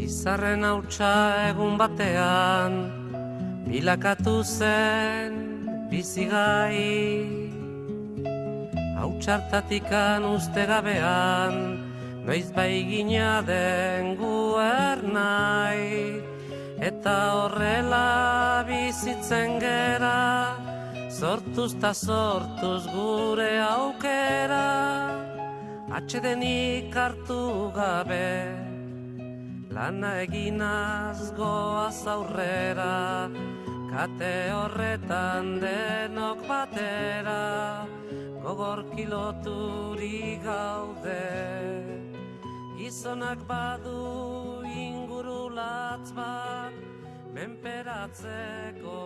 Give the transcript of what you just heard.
Izarren hautsa egun batean bilakatu zen bizigai. Hautsartatikan uste gabean noiz baigina den guernai. Eta horrela bizitzen gera, sortuz ta sortuz gure aukera. Atsedenik hartu gabe, lana eginaz goaz aurrera. Kate horretan denok batera, gogor kiloturi gaude. Gizonak badu ingurulatz bat, menperatzeko